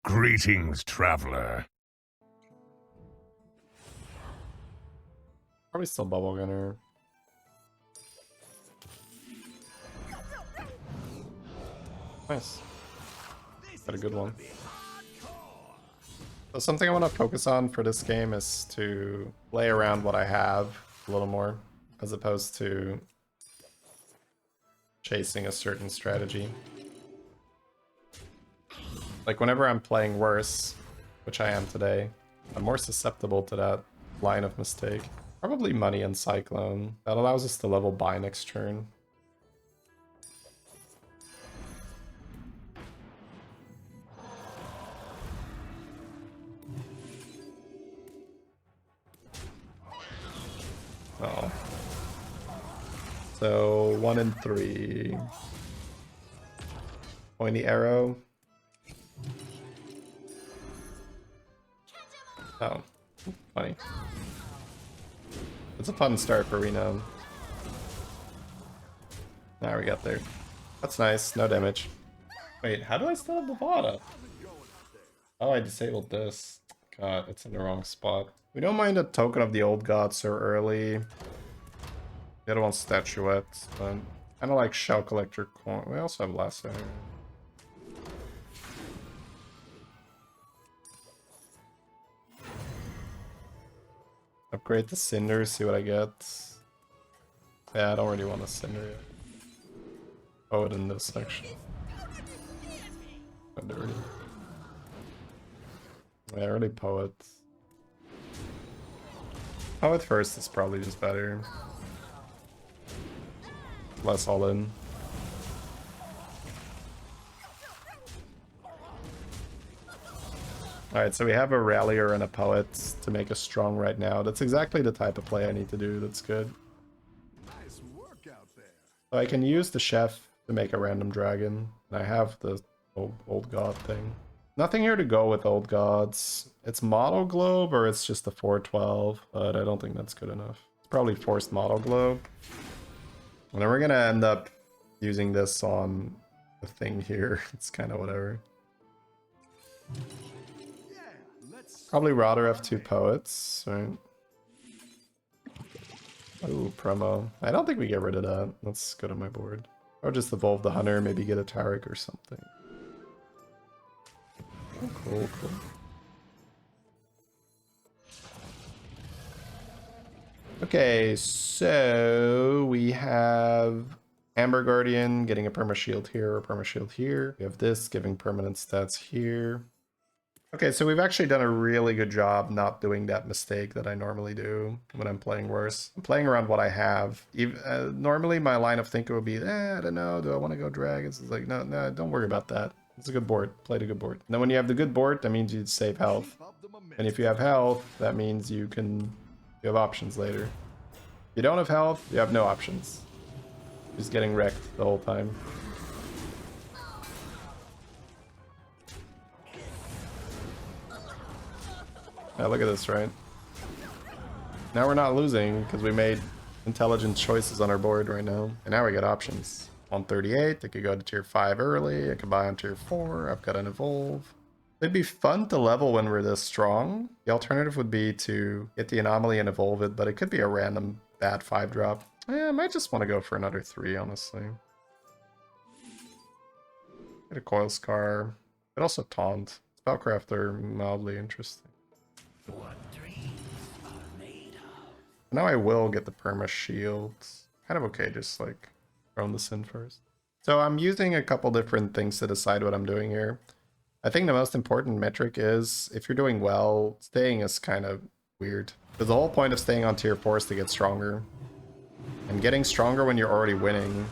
Greetings, traveler. Probably still bubble gunner. Nice. Got a good one. So something I want to focus on for this game is to play around what I have a little more, as opposed to chasing a certain strategy. Like whenever I'm playing worse, which I am today, I'm more susceptible to that line of mistake. Probably money and cyclone. That allows us to level buy next turn. Oh. So 1 and 3. Pointy arrow. Oh, funny. It's a fun start for Reno. Now we got there. That's nice, no damage. Wait, how do I still have the VOD up? Oh, I disabled this. God, it's in the wrong spot. We don't mind a token of the old god so early. The other one's statuettes, but I don't like shell collector coin. We also have lasso. Upgrade the cinder, see what I get. Yeah, I don't really want a cinder yet. Oh, it in this section. Oh, dirty. Yeah, early poet. Poet first is probably just better. Less all in. Alright, so we have a rallier and a poet to make us strong right now. That's exactly the type of play I need to do. That's good. Nice work out there. So I can use the chef to make a random dragon. And I have the old god thing. Nothing here to go with old gods. It's model globe or it's just a 412, but I don't think that's good enough. It's probably forced model globe. And then we're gonna end up using this on the thing here. It's kind of whatever. Probably rather have 2 poets, right? Ooh, promo. I don't think we get rid of that. That's good on my board. Or just evolve the hunter, maybe get a Tarek or something. Oh, cool, cool. Okay, so we have Amber Guardian getting a perma shield here, a perma shield here. We have this giving permanent stats here. Okay, so we've actually done a really good job not doing that mistake that I normally do when I'm playing worse. I'm playing around what I have. Normally my line of thinking would be, I don't know, do I want to go dragons? It's like, no, don't worry about that. It's a good board. Play the good board. And then when you have the good board, that means you save health. And if you have health, that means you have options later. If you don't have health, you have no options. Just getting wrecked the whole time. Yeah, look at this, right? Now we're not losing because we made intelligent choices on our board right now. And now we got options. On 38, I could go to tier 5 early. I could buy on tier 4. I've got an evolve. It'd be fun to level when we're this strong. The alternative would be to get the anomaly and evolve it, but it could be a random bad 5 drop. I might just want to go for another 3, honestly. Get a coil scar. But also taunt. Spellcraft are mildly interesting. What dreams are made of. Now I will get the perma shield. Kind of okay, just like throwing this in first. So I'm using a couple different things to decide what I'm doing here. I think the most important metric is if you're doing well, staying is kind of weird. Because the whole point of staying on tier 4 is to get stronger. And getting stronger when you're already winning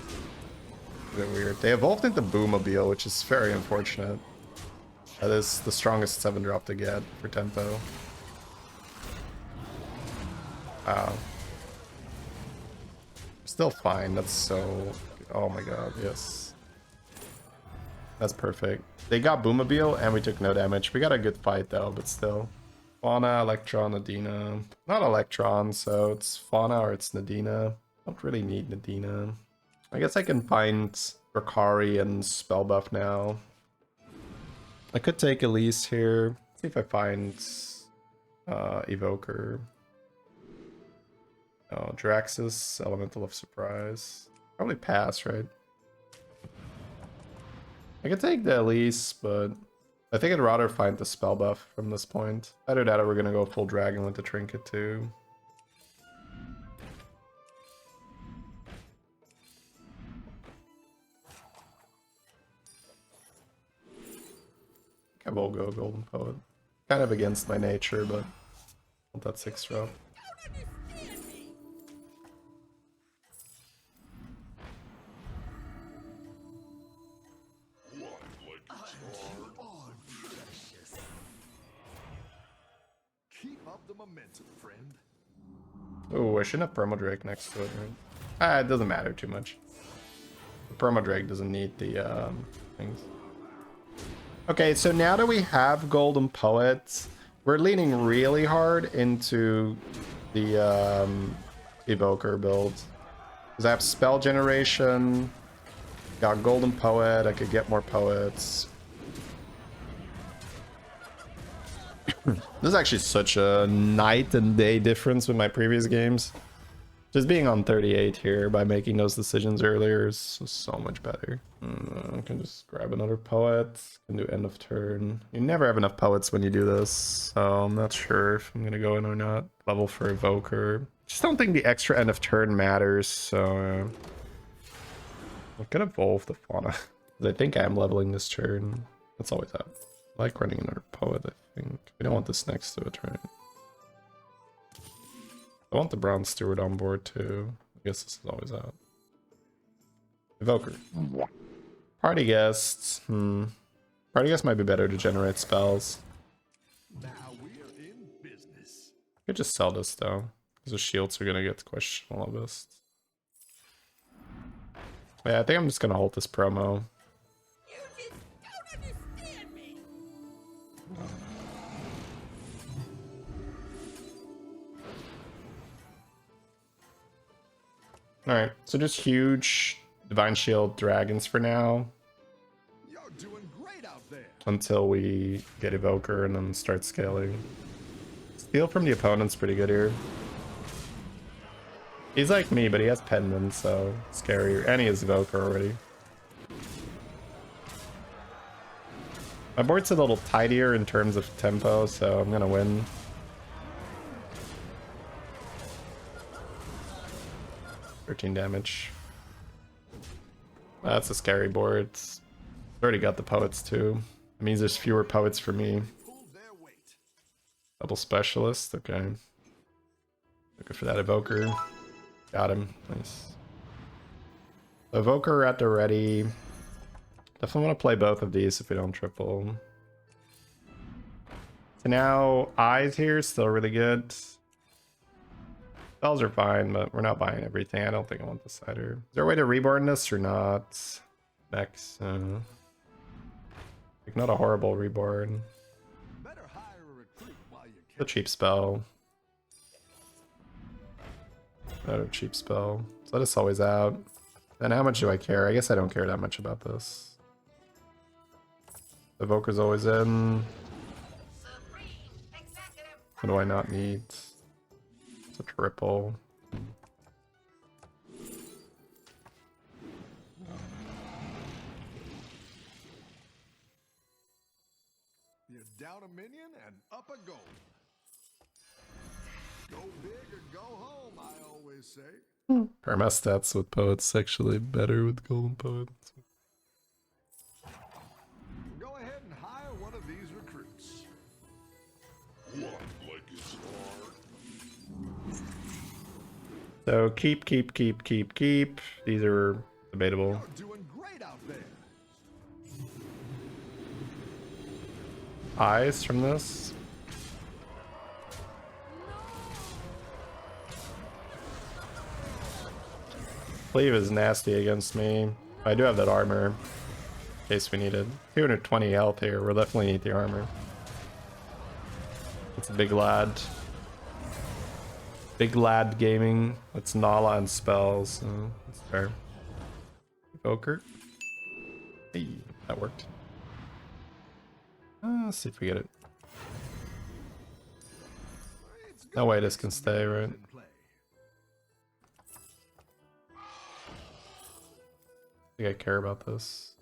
is a bit weird. They evolved into Boomobile, which is very unfortunate. That is the strongest 7 drop to get for tempo. Wow. Still fine. That's so... Oh my god, yes. That's perfect. They got Boomobile and we took no damage. We got a good fight though, but still. Fauna, Electron, Nadina. Not Electron, so it's Fauna or it's Nadina. Don't really need Nadina. I guess I can find Rakari and Spell Buff now. I could take Elise here. See if I find Evoker. Oh, Draxus, Elemental of Surprise. Probably pass, right? I could take the Elise, but I think I'd rather find the spell buff from this point. Either that or we're gonna go full dragon with the trinket too. I will go Golden Poet. Kind of against my nature, but I want that 6 drop. Keep up the momentum, friend. Oh, I shouldn't have Perma Drake next to it, right? Ah, it doesn't matter too much. The Perma Drake doesn't need the things. Okay, so now that we have Golden Poets, we're leaning really hard into the Evoker build. Because I have spell generation, got Golden Poet, I could get more poets. This is actually such a night and day difference with my previous games. Just being on 38 here by making those decisions earlier is so much better. I can just grab another poet, can do end of turn. You never have enough poets when you do this, so I'm not sure if I'm gonna go in or not. Level for Evoker. Just don't think the extra end of turn matters, so I could evolve the fauna. I think I am leveling this turn. That's always up. I like running another poet, I think. We don't want this next to it, right? I want the Bronze Steward on board too. I guess this is always out. Evoker. Party guests. Party guests might be better to generate spells. Now we're in business. I could just sell this though, because the shields are gonna get questionable at best. Yeah, I think I'm just gonna hold this promo. You just don't understand me. Alright, so just huge Divine Shield dragons for now. You're doing great out there. Until we get Evoker and then start scaling. Steal from the opponent's pretty good here. He's like me, but he has Pendant, so scary. And he has Evoker already. My board's a little tidier in terms of tempo, so I'm gonna win. $13 damage. That's a scary board. It's already got the poets too. It means there's fewer poets for me. Pull their weight. Double specialist, okay. Looking for that Evoker. Got him, nice. Evoker at the ready. Definitely want to play both of these if we don't triple. So now eyes here, still really good. Spells are fine, but we're not buying everything. I don't think I want the cider. Is there a way to reborn this or not? Next. Like not a horrible reborn. Better hire a recruit while you A cheap spell. Another cheap spell. So that is always out. And how much do I care? I guess I don't care that much about this. Evoker's always in. What do I not need? It's a triple. You're down a minion and up a goal. Go big or go home, I always say. Perma stats with poets actually better with golden poets. Go ahead and hire one of these recruits. So keep. These are debatable. You're doing great out there. Eyes from this. Cleave is nasty against me. I do have that armor. In case we need it. 220 health here. We'll definitely need the armor. It's a big lad. Big lad gaming. It's Nala and spells. So that's fair. Evoker. Hey, that worked. Let's see if we get it. It's No good way to this get can some stay, minions right? in play. I think I care about this.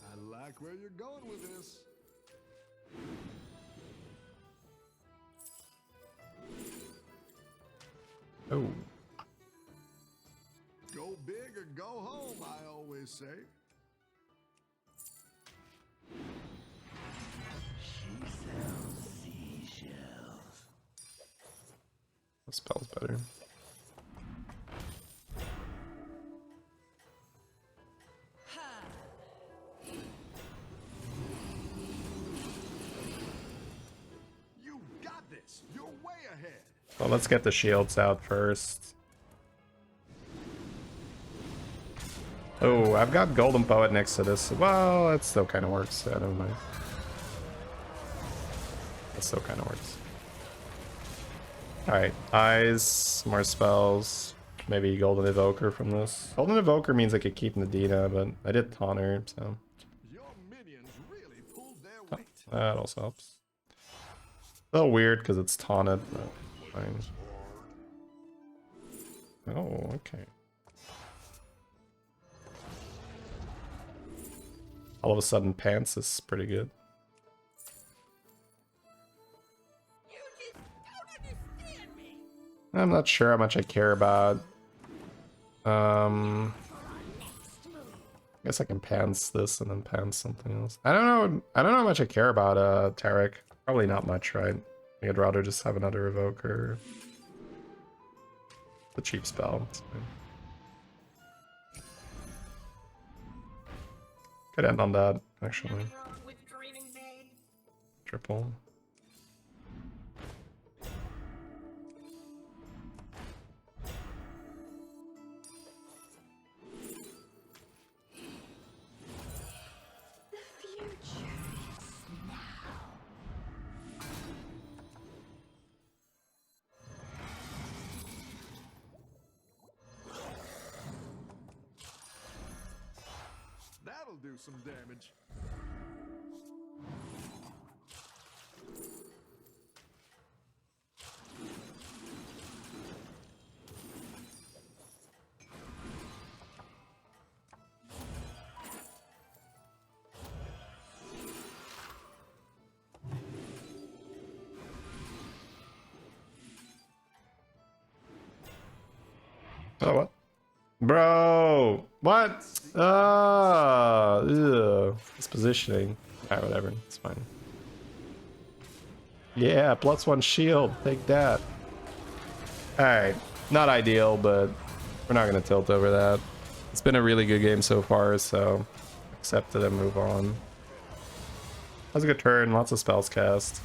I like where you're going with this. Oh, Go big or go home, I always say. She sells seashells. the spell's better. You got this. You're way ahead. Well, let's get the shields out first. Oh, I've got Golden Poet next to this. Well, it still kind of works. I don't know. It still kind of works. Alright, eyes, more spells. Maybe Golden Evoker from this. Golden Evoker means I could keep Nadina, but I did taunt her, so Your minions really pulled their weight. that also helps. A little weird because it's taunted, but fine. Oh, okay. All of a sudden, pants is pretty good. You just don't understand me. I'm not sure how much I care about. For our next move. I guess I can pants this and then pants something else. I don't know. I don't know how much I care about Tarek. Probably not much, right? I'd rather just have another Evoker. The cheap spell. It's fine. Could end on that, actually. Nothing wrong with dreaming big. Triple. The future is now. That'll do some damage. Oh, what? Bro! What? It's positioning. Alright, whatever. It's fine. Yeah, +1 shield. Take that. Alright. Not ideal, but we're not going to tilt over that. It's been a really good game so far, so accept it and move on. That was a good turn. Lots of spells cast.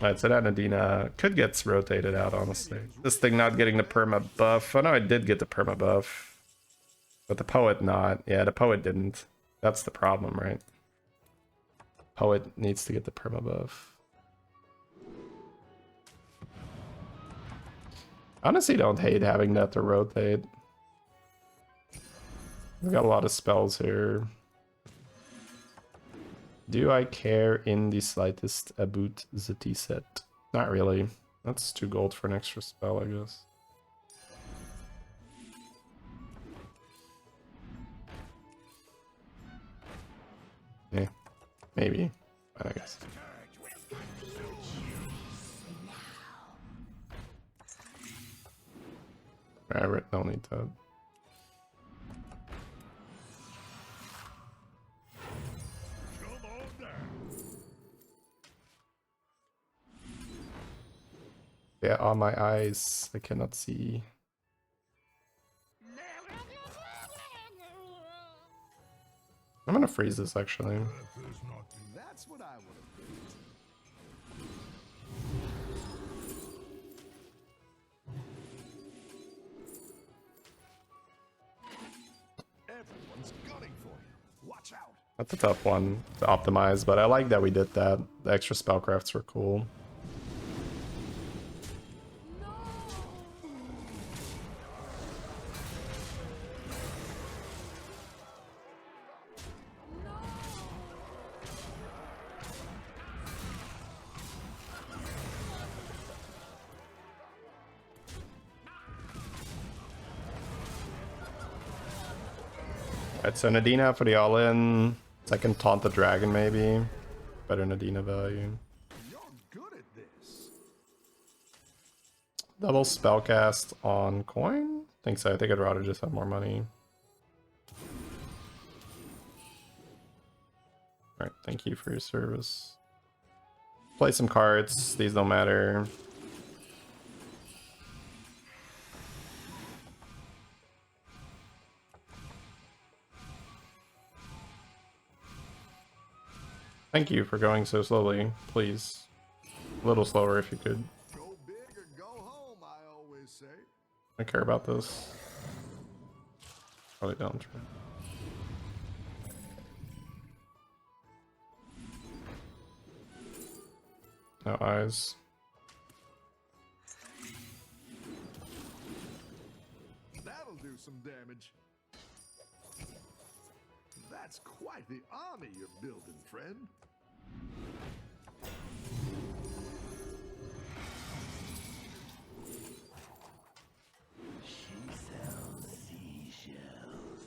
Alright, so that Nadina could get rotated out, honestly. This thing not getting the perma buff. Oh no, it did get the perma buff. But the poet not. Yeah, the poet didn't. That's the problem, right? Poet needs to get the perma buff. Honestly, don't hate having that to rotate. We've got a lot of spells here. Do I care in the slightest about the tea set? Not really. That's 2 gold for an extra spell, I guess. Yeah, maybe. I guess. I don't need that. Come on down. Yeah, on my eyes, I cannot see. I'm gonna freeze this actually. That's what I would have picked. Everyone's gunning for you. Watch out. That's a tough one to optimize, but I like that we did that. The extra spellcrafts were cool. Alright, so Nadina for the all-in. Second taunt the dragon maybe. Better Nadina value. You're good at this. Double spellcast on coin? Think so. I think I'd rather just have more money. Alright, thank you for your service. Play some cards. These don't matter. Thank you for going so slowly. Please. A little slower if you could. Go big or go home, I always say. I care about this. Probably don't. No eyes. That'll do some damage. That's quite the army you're building, friend. She sells seashells.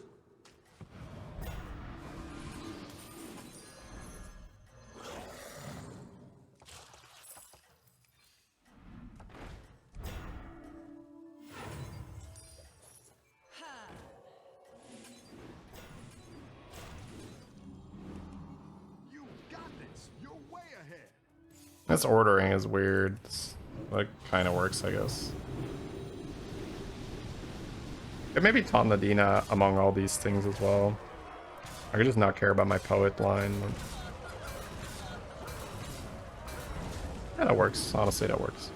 You got this. You're way ahead. This ordering is weird. It's, like, kind of works, I guess. It maybe taunt Nadina among all these things as well. I could just not care about my poet line. Yeah, that works. Honestly, that works.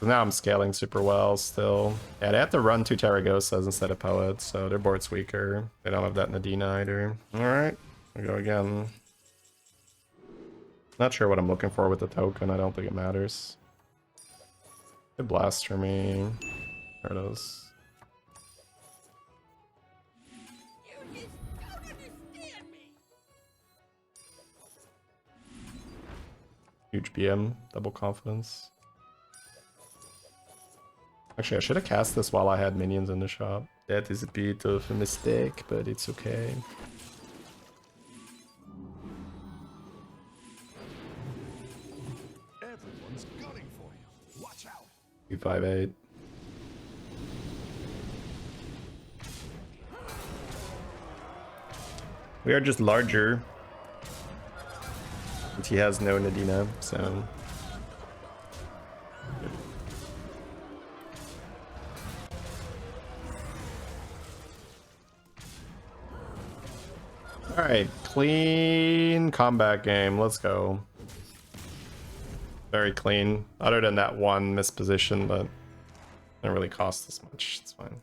So now I'm scaling super well still. Yeah, they have to run 2 Tarragosas instead of poets, so their board's weaker. They don't have that Nadina either. Alright, we go again. Not sure what I'm looking for with the token. I don't think it matters. Good blast for me. There it is. You just don't understand me. Huge BM, double confidence. Actually, I should have cast this while I had minions in the shop. That is a bit of a mistake, but it's okay. Everyone's gunning for you. Watch out. 258. We are just larger. And he has no Nadina, so. Alright, clean combat game. Let's go. Very clean. Other than that one misposition, but it didn't really cost us much. It's fine.